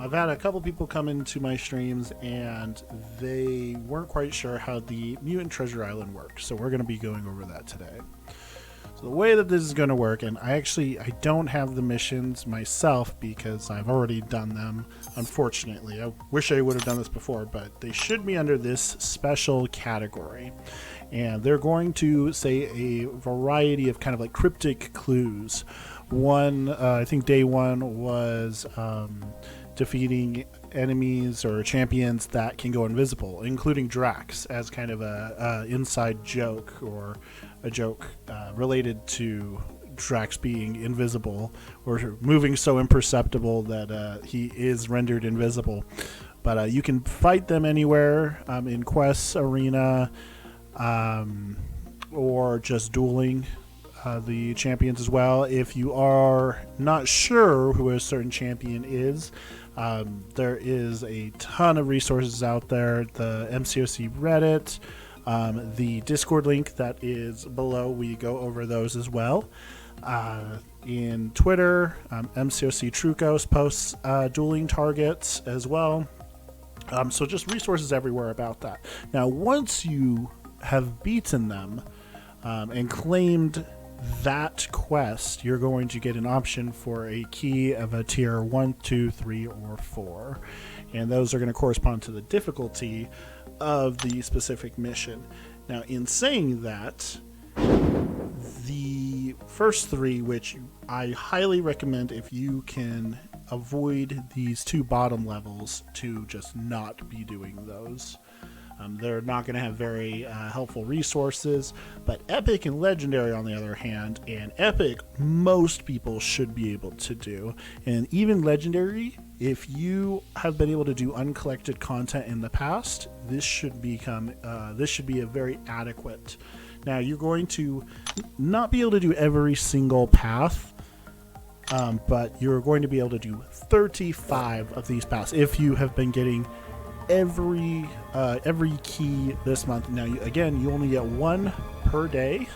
I've had a couple people come into my streams and they weren't quite sure how the Mutant Treasure Island works, so we're going to be going over that today. So the way that this is going to work, and I don't have the missions myself because I've already done them, unfortunately. I wish I would have done this before, but they should be under this special category. And they're going to say a variety of kind of like cryptic clues. One, I think day one was defeating enemies or champions that can go invisible, including Drax, as kind of a inside joke, or a joke related to Drax being invisible or moving so imperceptible that he is rendered invisible. But you can fight them anywhere in quests, arena, or just dueling the champions as well. If you are not sure who a certain champion is, there is a ton of resources out there. The MCOC Reddit, the Discord link that is below, we go over those as well. In Twitter, MCOC Trucos posts dueling targets as well. So just resources everywhere about that. Now, once you have beaten them and claimed that quest, you're going to get an option for a key of a tier 1, 2, 3, or 4. And those are going to correspond to the difficulty of the specific mission. Now, in saying that, the first three, which I highly recommend if you can avoid these two bottom levels, to just not be doing those. They're not going to have very helpful resources, but Epic and Legendary, on the other hand, and Epic, most people should be able to do. And even Legendary, if you have been able to do uncollected content in the past, this should be a very adequate. Now, you're going to not be able to do every single path, but you're going to be able to do 35 of these paths if you have been getting every key this month. Now, you only get one per day.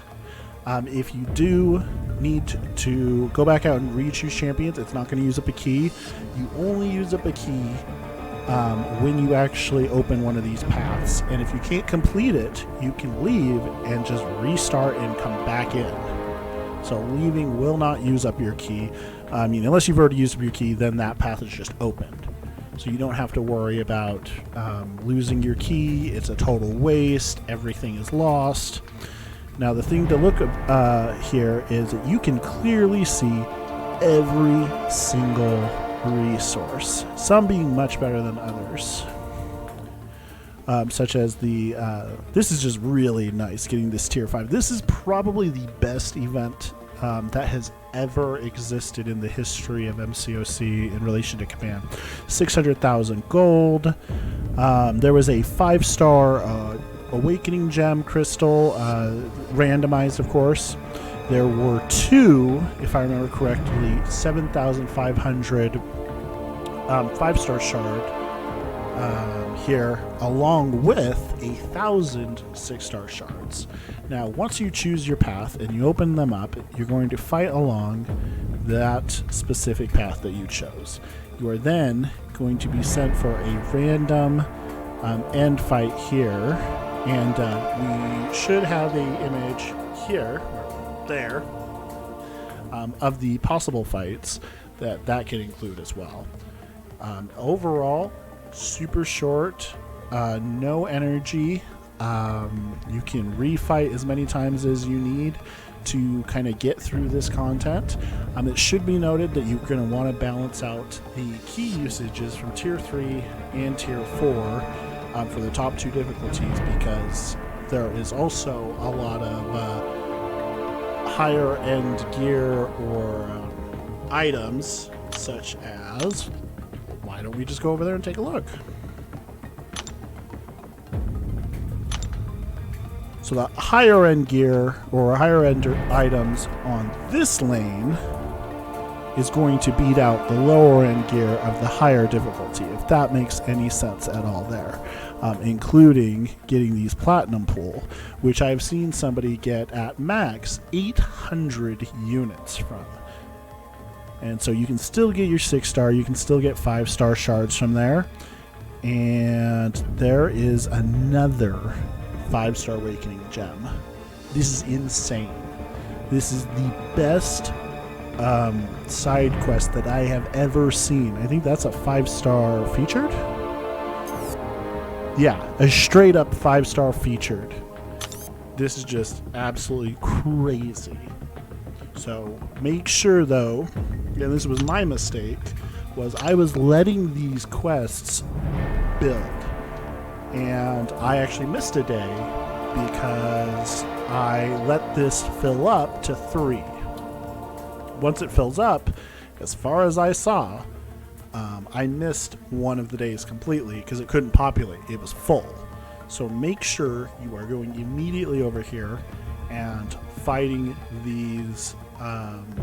If you do need to go back out and re-choose champions, it's not going to use up a key. You only use up a key when you actually open one of these paths. And if you can't complete it, you can leave and just restart and come back in. So leaving will not use up your key. Unless you've already used up your key, then that path is just opened. So you don't have to worry about losing your key. It's a total waste. Everything is lost. Now, the thing to look here is that you can clearly see every single resource, some being much better than others. Such as this is just really nice, getting this tier 5. This is probably the best event that has ever existed in the history of MCOC in relation to command. 600,000 gold. There was a 5-star awakening gem crystal, randomized, of course. There were 2, if I remember correctly, 7,500 5-star shard here, along with 1,000 6-star shards. Now, once you choose your path and you open them up, you're going to fight along that specific path that you chose. You are then going to be sent for a random end fight here, and we should have an image here, or there, of the possible fights that can include as well. Overall, super short, no energy. You can refight as many times as you need to kind of get through this content. It should be noted that you're going to want to balance out the key usages from tier 3 and tier 4 for the top 2 difficulties, because there is also a lot of higher end gear or items, such as, why don't we just go over there and take a look? So the higher end gear or higher end items on this lane is going to beat out the lower end gear of the higher difficulty, if that makes any sense at all there, including getting these platinum pool, which I've seen somebody get at max 800 units from. And so you can still get your 6-star, you can still get 5-star shards from there. And there is another 5-star awakening gem. This is insane. This is the best side quest that I have ever seen. I think that's a 5-star featured. Yeah, a straight up 5-star featured. This is just absolutely crazy. So make sure though, and this was my mistake, was I was letting these quests build. And I actually missed a day because I let this fill up to 3. Once it fills up, as far as I saw, I missed one of the days completely because it couldn't populate. It was full. So make sure you are going immediately over here and fighting these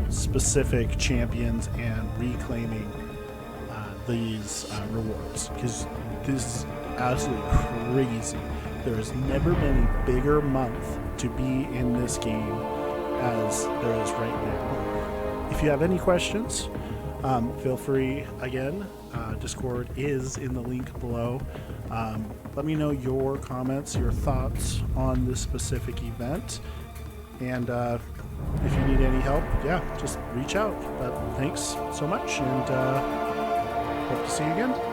specific champions and reclaiming these rewards, because this is absolutely crazy. There has never been a bigger month to be in this game as there is right now. If you have any questions, feel free, again, Discord is in the link below. Let me know your comments, your thoughts on this specific event, and if you need any help, yeah, just reach out. But thanks so much, and hope to see you again.